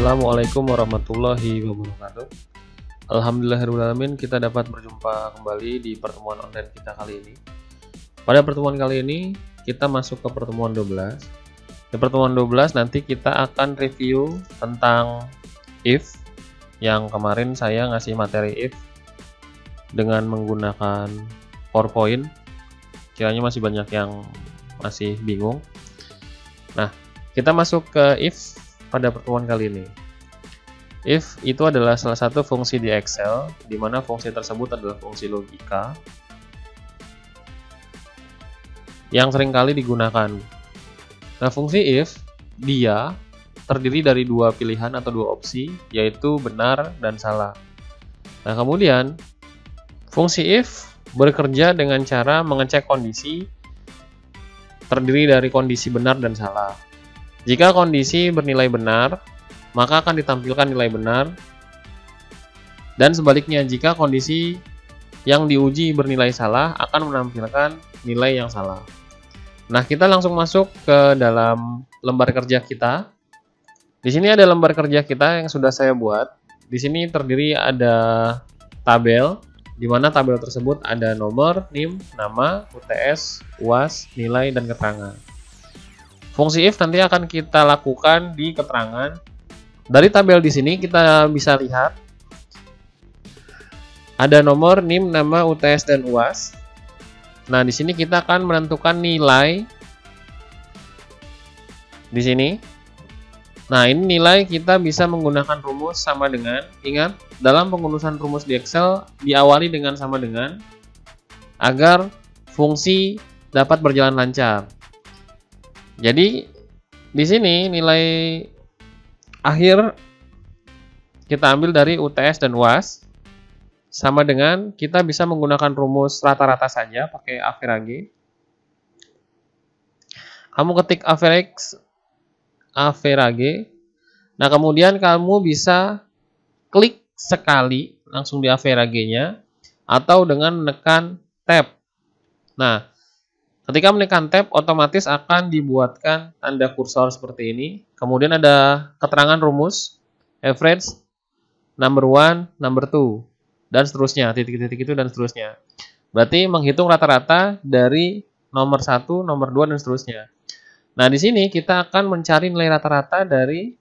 Assalamualaikum warahmatullahi wabarakatuh. Alhamdulillahirrahmanirrahim, kita dapat berjumpa kembali di pertemuan online kita kali ini. Pada pertemuan kali ini kita masuk ke pertemuan 12. Di pertemuan 12 nanti kita akan review tentang if, yang kemarin saya ngasih materi if dengan menggunakan PowerPoint. Kiranya masih banyak yang masih bingung. Nah, kita masuk ke if pada pertemuan kali ini. If itu adalah salah satu fungsi di Excel, di mana fungsi tersebut adalah fungsi logika yang seringkali digunakan. Nah, fungsi if dia terdiri dari dua pilihan atau dua opsi, yaitu benar dan salah. Nah, kemudian fungsi if bekerja dengan cara mengecek kondisi, terdiri dari kondisi benar dan salah. Jika kondisi bernilai benar, maka akan ditampilkan nilai benar. Dan sebaliknya, jika kondisi yang diuji bernilai salah, akan menampilkan nilai yang salah. Nah, kita langsung masuk ke dalam lembar kerja kita. Di sini ada lembar kerja kita yang sudah saya buat. Di sini terdiri ada tabel, di mana tabel tersebut ada nomor, NIM, nama, UTS, UAS, nilai, dan keterangan. Fungsi if nanti akan kita lakukan di keterangan. Dari tabel di sini kita bisa lihat ada nomor, NIM, nama, UTS, dan UAS. Nah, di sini kita akan menentukan nilai di sini. Nah, ini nilai kita bisa menggunakan rumus sama dengan. Ingat, dalam pengurusan rumus di Excel diawali dengan sama dengan agar fungsi dapat berjalan lancar. Jadi di sini nilai akhir kita ambil dari UTS dan UAS sama dengan kita bisa menggunakan rumus rata-rata saja pakai average. Kamu ketik average. Nah, kemudian kamu bisa klik sekali langsung di average-nya atau dengan menekan tab. Nah, ketika menekan tab, otomatis akan dibuatkan tanda kursor seperti ini. Kemudian ada keterangan rumus, average, number 1, number 2, dan seterusnya, titik-titik itu dan seterusnya. Berarti menghitung rata-rata dari nomor 1, nomor 2, dan seterusnya. Nah, di sini kita akan mencari nilai rata-rata dari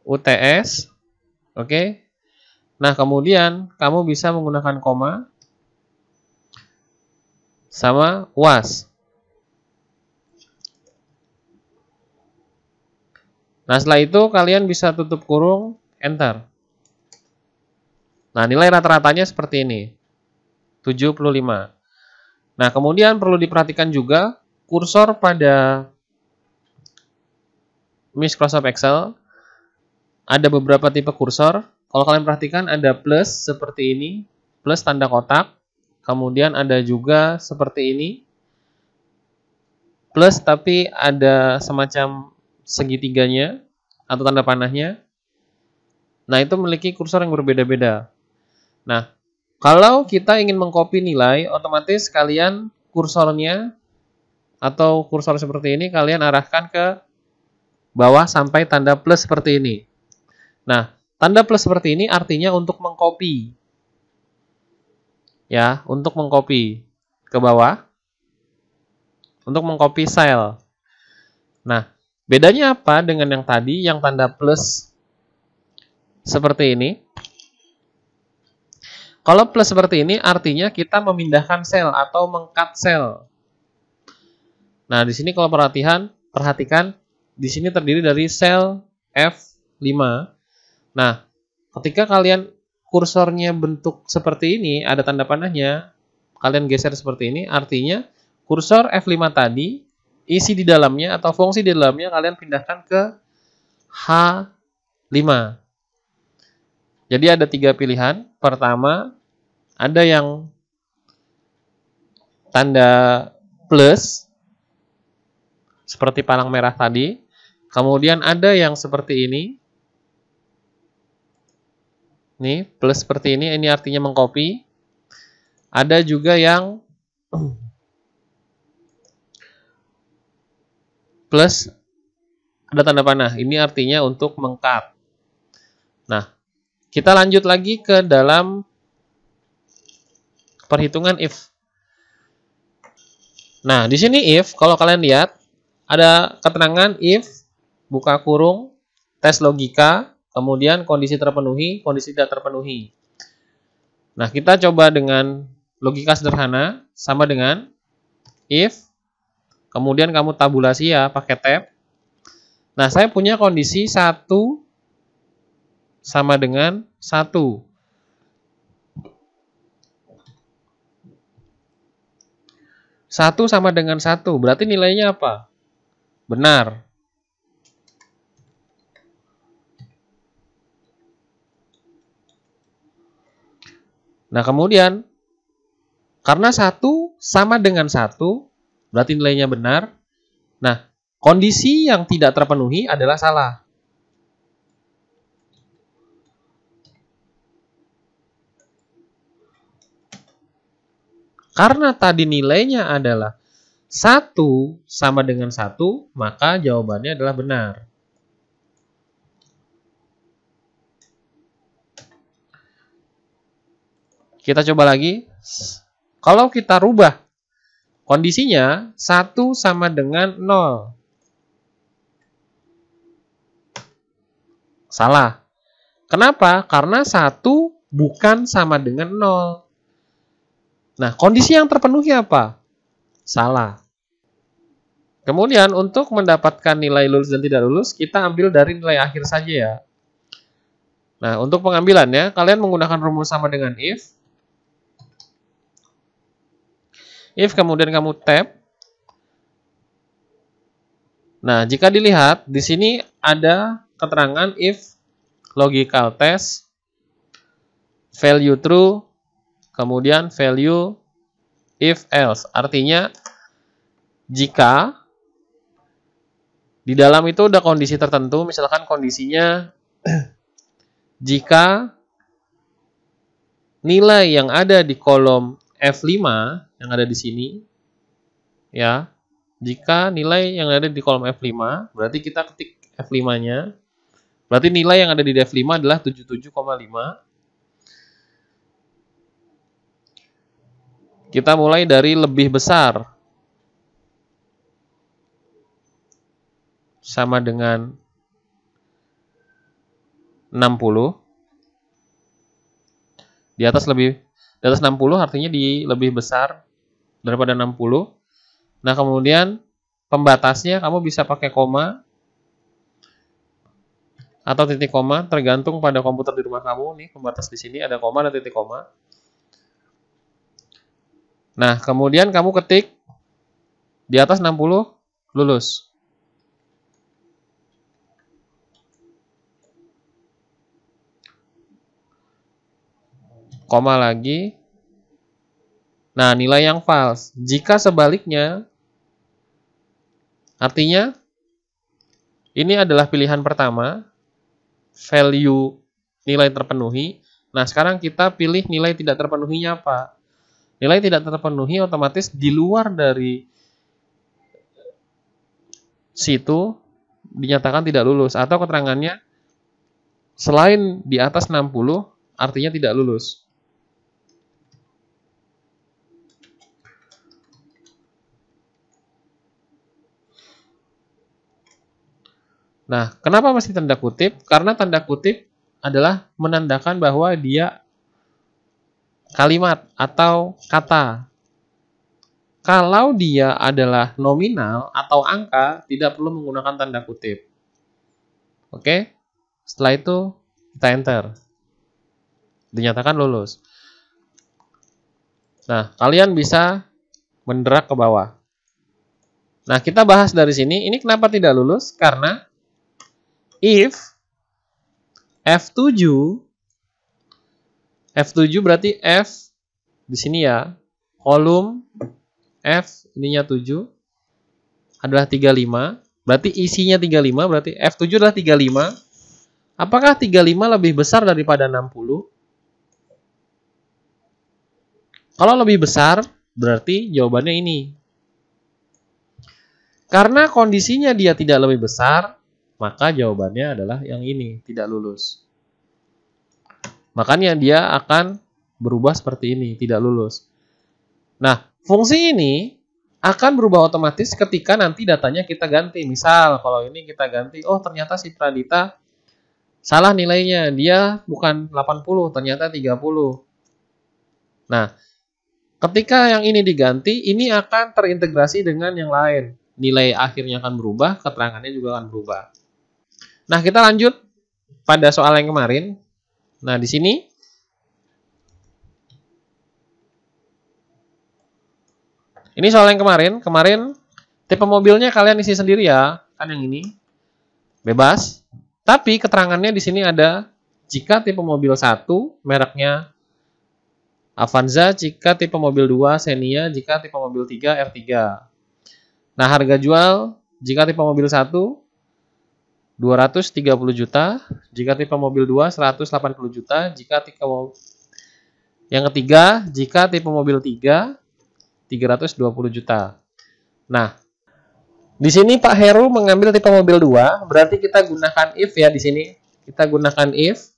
UTS. Oke. Nah, kemudian kamu bisa menggunakan koma sama UAS. Nah, setelah itu kalian bisa tutup kurung, enter. Nah, nilai rata-ratanya seperti ini, 75. Nah, kemudian perlu diperhatikan juga kursor pada Microsoft Excel. Ada beberapa tipe kursor. Kalau kalian perhatikan ada plus seperti ini, plus tanda kotak. Kemudian ada juga seperti ini, plus tapi ada semacam segitiganya atau tanda panahnya. Nah, itu memiliki kursor yang berbeda-beda. Nah, kalau kita ingin mengcopy nilai, otomatis kalian kursornya atau kursor seperti ini kalian arahkan ke bawah sampai tanda plus seperti ini. Nah, tanda plus seperti ini artinya untuk mengcopy. Ya, untuk mengcopy ke bawah, untuk mengcopy sel. Nah, bedanya apa dengan yang tadi, yang tanda plus seperti ini? Kalau plus seperti ini artinya kita memindahkan sel atau meng-cut sel. Nah, di sini kalau perhatikan di sini terdiri dari sel F5. Nah, ketika kalian kursornya bentuk seperti ini, ada tanda panahnya, kalian geser seperti ini, artinya kursor F5 tadi, isi di dalamnya atau fungsi di dalamnya kalian pindahkan ke H5. Jadi ada 3 pilihan. Pertama, ada yang tanda plus, seperti palang merah tadi. Kemudian ada yang seperti ini. Nih, plus seperti ini artinya mengcopy. Ada juga yang plus ada tanda panah. Ini artinya untuk meng-cut. Nah, kita lanjut lagi ke dalam perhitungan if. Nah, di sini if, kalau kalian lihat, ada keterangan if, buka kurung, tes logika, kemudian kondisi terpenuhi, kondisi tidak terpenuhi. Nah, kita coba dengan logika sederhana, sama dengan if, kemudian kamu tabulasi ya, pakai tab. Nah, saya punya kondisi 1 sama dengan 1. 1 sama dengan 1, berarti nilainya apa? Benar. Nah, kemudian, karena 1 sama dengan 1, berarti nilainya benar. Nah, kondisi yang tidak terpenuhi adalah salah. Karena tadi nilainya adalah 1 sama dengan 1, maka jawabannya adalah benar. Kita coba lagi. Kalau kita rubah kondisinya 1 sama dengan 0. Salah. Kenapa? Karena 1 bukan sama dengan 0. Nah, kondisi yang terpenuhi apa? Salah. Kemudian, untuk mendapatkan nilai lulus dan tidak lulus, kita ambil dari nilai akhir saja ya. Nah, untuk pengambilannya, kalian menggunakan rumus sama dengan if. If, kemudian kamu tab. Nah, jika dilihat, di sini ada keterangan if logical test, value true, kemudian value if else. Artinya, jika di dalam itu ada kondisi tertentu, misalkan kondisinya jika nilai yang ada di kolom F5 yang ada di sini, ya, jika nilai yang ada di kolom F5, berarti kita ketik F5-nya, berarti nilai yang ada di F5 adalah 77,5. Kita mulai dari lebih besar sama dengan 60. Di atas 60 artinya di lebih besar daripada 60. Nah, kemudian pembatasnya kamu bisa pakai koma atau titik koma, tergantung pada komputer di rumah kamu. Nih, pembatas di sini ada koma dan titik koma. Nah, kemudian kamu ketik di atas 60 lulus. Koma lagi. Nah, nilai yang false. Jika sebaliknya, artinya ini adalah pilihan pertama, value nilai terpenuhi. Nah, sekarang kita pilih nilai tidak terpenuhinya apa? Nilai tidak terpenuhi otomatis di luar dari situ dinyatakan tidak lulus. Atau keterangannya selain di atas 60 artinya tidak lulus. Nah, kenapa masih tanda kutip? Karena tanda kutip adalah menandakan bahwa dia kalimat atau kata. Kalau dia adalah nominal atau angka, tidak perlu menggunakan tanda kutip. Oke? Setelah itu, kita enter. Dinyatakan lulus. Nah, kalian bisa menderak ke bawah. Nah, kita bahas dari sini. Ini kenapa tidak lulus? Karena if F7 berarti F di sini ya, kolom F ininya 7 adalah 35, berarti isinya 35, berarti F7 adalah 35. Apakah 35 lebih besar daripada 60? Kalau lebih besar, berarti jawabannya ini. Karena kondisinya dia tidak lebih besar, Maka jawabannya adalah yang ini, tidak lulus. Makanya dia akan berubah seperti ini, tidak lulus. Nah, fungsi ini akan berubah otomatis ketika nanti datanya kita ganti. Misal, kalau ini kita ganti, oh ternyata si Pradita salah nilainya, dia bukan 80, ternyata 30. Nah, ketika yang ini diganti, ini akan terintegrasi dengan yang lain. Nilai akhirnya akan berubah, keterangannya juga akan berubah. Nah, kita lanjut pada soal yang kemarin. Nah, di sini ini soal yang kemarin. Kemarin tipe mobilnya kalian isi sendiri ya, kan yang ini. Bebas. Tapi keterangannya di sini ada jika tipe mobil 1 mereknya Avanza, jika tipe mobil 2 Xenia, jika tipe mobil 3 R3. Nah, harga jual jika tipe mobil 1 230 juta, jika tipe mobil 2 180 juta, jika tipe yang ketiga, jika tipe mobil 3 320 juta. Nah, di sini Pak Heru mengambil tipe mobil 2, berarti kita gunakan if ya di sini. Kita gunakan if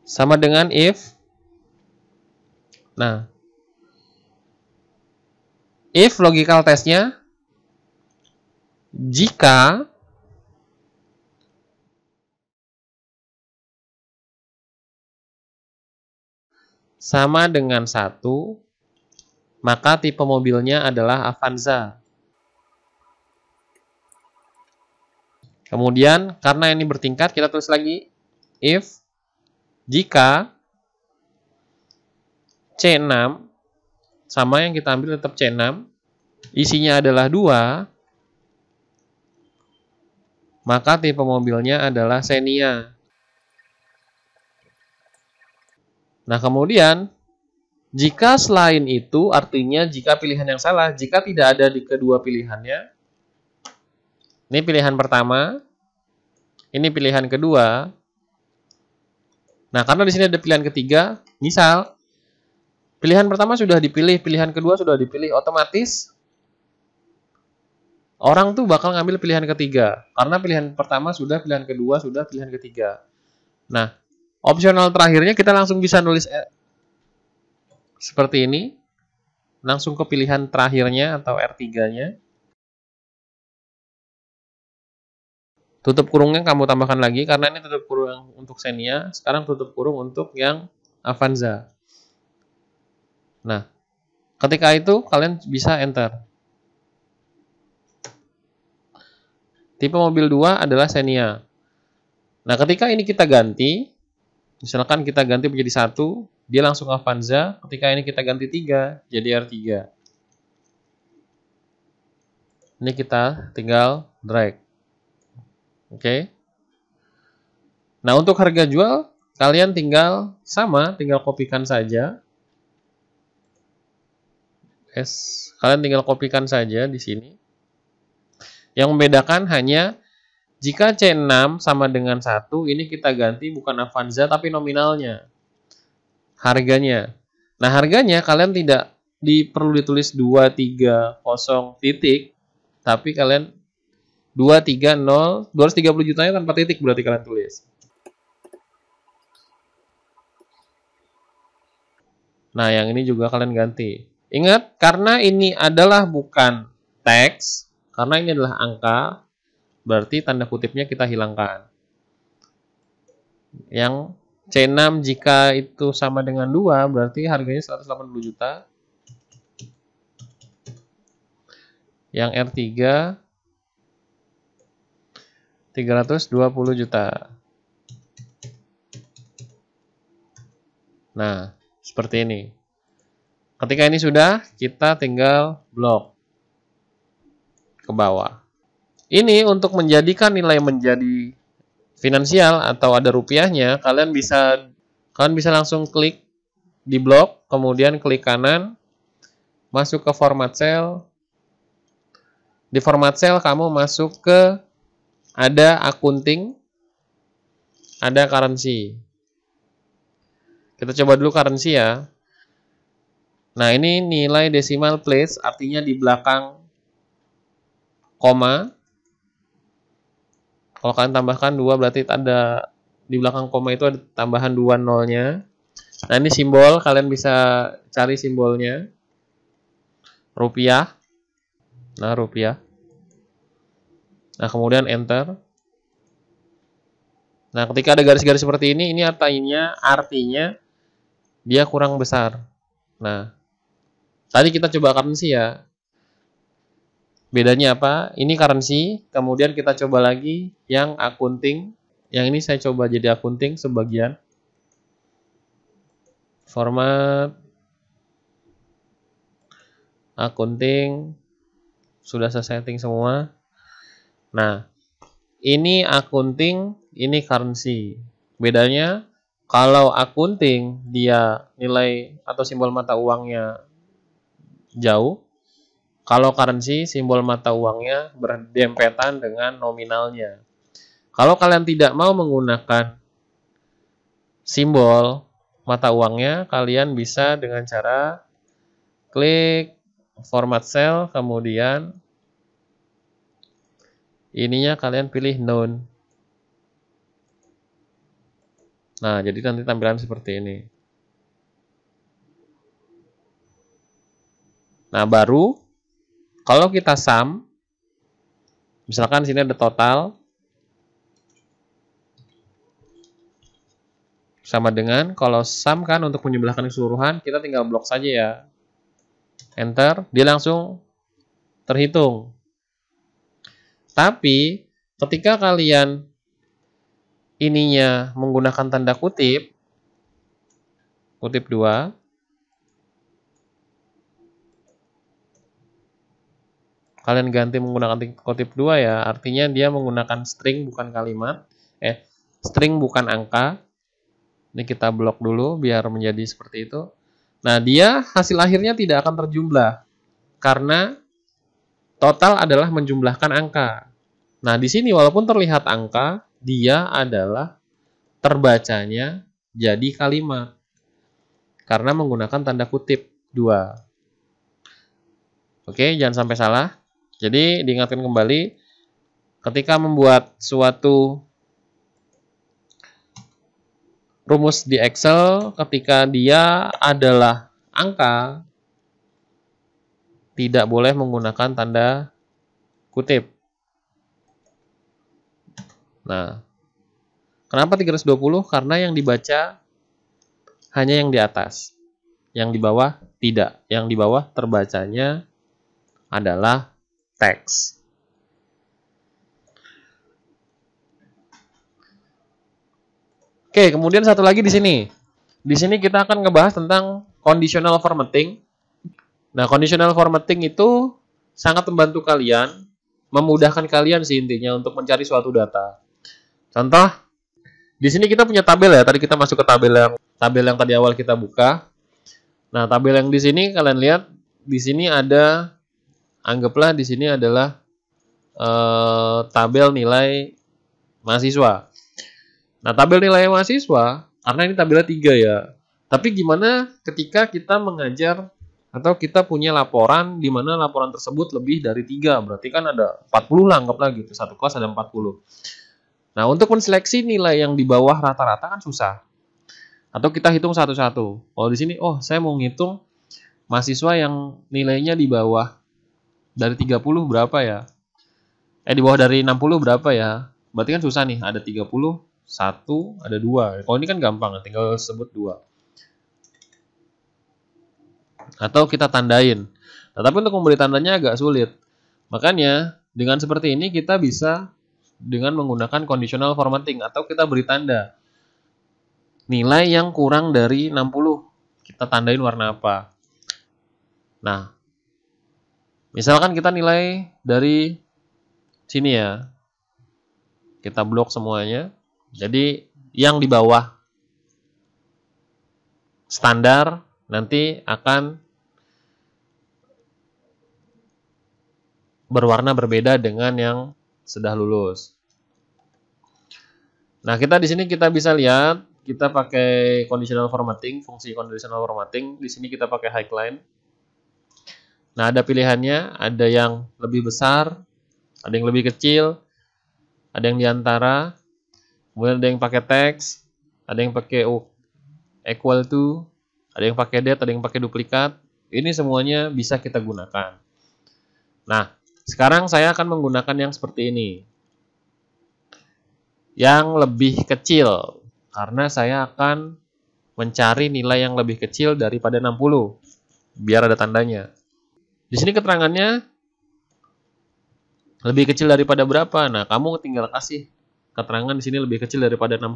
sama dengan if. Nah, if logical testnya jika sama dengan 1, maka tipe mobilnya adalah Avanza. Kemudian, karena ini bertingkat, kita tulis lagi if jika C6 sama yang kita ambil tetap C6, isinya adalah 2, maka tipe mobilnya adalah Xenia. Nah, kemudian jika selain itu, artinya jika pilihan yang salah, jika tidak ada di kedua pilihannya, ini pilihan pertama, ini pilihan kedua. Nah, karena di sini ada pilihan ketiga, misal pilihan pertama sudah dipilih, pilihan kedua sudah dipilih, otomatis orang tuh bakal ngambil pilihan ketiga. Karena pilihan pertama sudah, pilihan kedua sudah, pilihan ketiga. Nah, opsional terakhirnya kita langsung bisa nulis seperti ini. Langsung ke pilihan terakhirnya atau R3-nya. Tutup kurungnya kamu tambahkan lagi, karena ini tutup kurung untuk Xenia. Sekarang tutup kurung untuk yang Avanza. Nah, ketika itu kalian bisa enter. Tipe mobil 2 adalah Xenia. Nah, ketika ini kita ganti, misalkan kita ganti menjadi 1, dia langsung Avanza. Ketika ini kita ganti 3, jadi R3. Ini kita tinggal drag. Oke. Nah, untuk harga jual, kalian tinggal kopikan saja. Kalian tinggal kopikan saja di sini. Yang membedakan hanya jika C6 sama dengan 1, ini kita ganti bukan Avanza tapi nominalnya. Harganya. Nah, harganya kalian tidak perlu ditulis 230 titik, tapi kalian 230 jutanya tanpa titik berarti kalian tulis. Nah, yang ini juga kalian ganti. Ingat, karena ini adalah bukan teks, karena ini adalah angka, berarti tanda kutipnya kita hilangkan. Yang C6 jika itu sama dengan 2, berarti harganya 180 juta. Yang R3 320 juta. Nah, seperti ini. Ketika ini sudah, kita tinggal blok ke bawah. Ini untuk menjadikan nilai menjadi finansial atau ada rupiahnya, kalian bisa langsung klik di blok, kemudian klik kanan, masuk ke format cell. Di format cell kamu masuk ke ada accounting, ada currency. Kita coba dulu currency ya. Nah, ini nilai decimal place, artinya di belakang koma. Kalau kalian tambahkan 2 berarti ada di belakang koma itu ada tambahan 2 nolnya. Nah, ini simbol, kalian bisa cari simbolnya. Rupiah. Nah, rupiah. Nah, kemudian enter. Nah, ketika ada garis-garis seperti ini artinya dia kurang besar. Nah, tadi kita coba currency ya. Bedanya apa? Ini currency, kemudian kita coba lagi yang accounting. Yang ini saya coba jadi accounting sebagian. Format accounting sudah saya setting semua. Nah, ini accounting, ini currency. Bedanya kalau accounting dia nilai atau simbol mata uangnya jauh. Kalau currency simbol mata uangnya berdempetan dengan nominalnya. Kalau kalian tidak mau menggunakan simbol mata uangnya, kalian bisa dengan cara klik format cell, kemudian ininya kalian pilih none. Nah, jadi nanti tampilan seperti ini. Nah, baru kalau kita sum, misalkan sini ada total, sama dengan kalau sum kan untuk menjumlahkan keseluruhan, kita tinggal blok saja ya. Enter, dia langsung terhitung. Tapi ketika kalian ininya menggunakan tanda kutip 2, kalian ganti menggunakan kutip 2 ya, artinya dia menggunakan string bukan kalimat, string bukan angka. Ini kita blok dulu biar menjadi seperti itu. Nah, dia hasil akhirnya tidak akan terjumlah karena total adalah menjumlahkan angka. Nah, di sini walaupun terlihat angka, dia adalah terbacanya jadi kalimat karena menggunakan tanda kutip 2. Oke, jangan sampai salah. Jadi diingatkan kembali, ketika membuat suatu rumus di Excel, ketika dia adalah angka, tidak boleh menggunakan tanda kutip. Nah, kenapa 320? Karena yang dibaca hanya yang di atas. Yang di bawah tidak. Yang di bawah terbacanya adalah teks. Oke, kemudian satu lagi di sini. Di sini kita akan ngebahas tentang conditional formatting. Nah, conditional formatting itu sangat membantu kalian, memudahkan kalian sih intinya untuk mencari suatu data. Contoh, di sini kita punya tabel ya. Tadi kita masuk ke tabel yang tadi awal kita buka. Nah, tabel yang di sini kalian lihat, di sini ada, anggaplah di sini adalah tabel nilai mahasiswa. Nah, tabel nilai mahasiswa, karena ini tabelnya 3 ya. Tapi gimana ketika kita mengajar atau kita punya laporan di mana laporan tersebut lebih dari 3, berarti kan ada 40 lah, anggaplah gitu. Satu kelas ada 40. Nah, untuk menseleksi nilai yang di bawah rata-rata kan susah. Atau kita hitung satu-satu. Kalau di sini, saya mau ngitung mahasiswa yang nilainya di bawah dari 30 berapa ya? Di bawah dari 60 berapa ya? Berarti kan susah nih, ada 30, 1, ada 2. Kalau ini kan gampang, tinggal sebut 2. Atau kita tandain. Nah, tapi untuk memberi tandanya agak sulit. Makanya, dengan seperti ini kita bisa dengan menggunakan conditional formatting. Atau kita beri tanda. Nilai yang kurang dari 60. Kita tandain warna apa. Nah, misalkan kita nilai dari sini ya. Kita blok semuanya. Jadi yang di bawah standar nanti akan berwarna berbeda dengan yang sudah lulus. Nah, kita di sini kita bisa lihat, kita pakai conditional formatting, fungsi conditional formatting. Di sini kita pakai highline. Nah, ada pilihannya, ada yang lebih besar, ada yang lebih kecil, ada yang di antara, kemudian ada yang pakai teks, ada yang pakai equal to, ada yang pakai that, ada yang pakai duplikat. Ini semuanya bisa kita gunakan. Nah, sekarang saya akan menggunakan yang seperti ini. Yang lebih kecil, karena saya akan mencari nilai yang lebih kecil daripada 60. Biar ada tandanya. Di sini keterangannya lebih kecil daripada berapa? Nah, kamu tinggal kasih keterangan di sini lebih kecil daripada 60.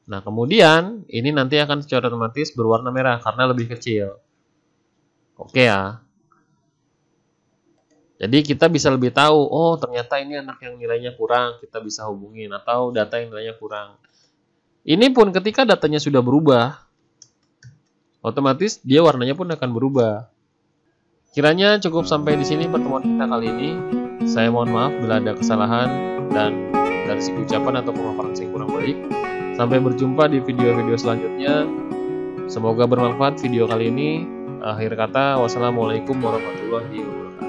Nah, kemudian ini nanti akan secara otomatis berwarna merah karena lebih kecil. Oke ya. Jadi kita bisa lebih tahu, oh ternyata ini anak yang nilainya kurang, kita bisa hubungin, atau data yang nilainya kurang. Ini pun ketika datanya sudah berubah, otomatis dia warnanya pun akan berubah. Kiranya cukup sampai di sini pertemuan kita kali ini. Saya mohon maaf bila ada kesalahan dan dari segi ucapan atau pemaparan yang kurang baik. Sampai berjumpa di video-video selanjutnya. Semoga bermanfaat video kali ini. Akhir kata, wassalamualaikum warahmatullahi wabarakatuh.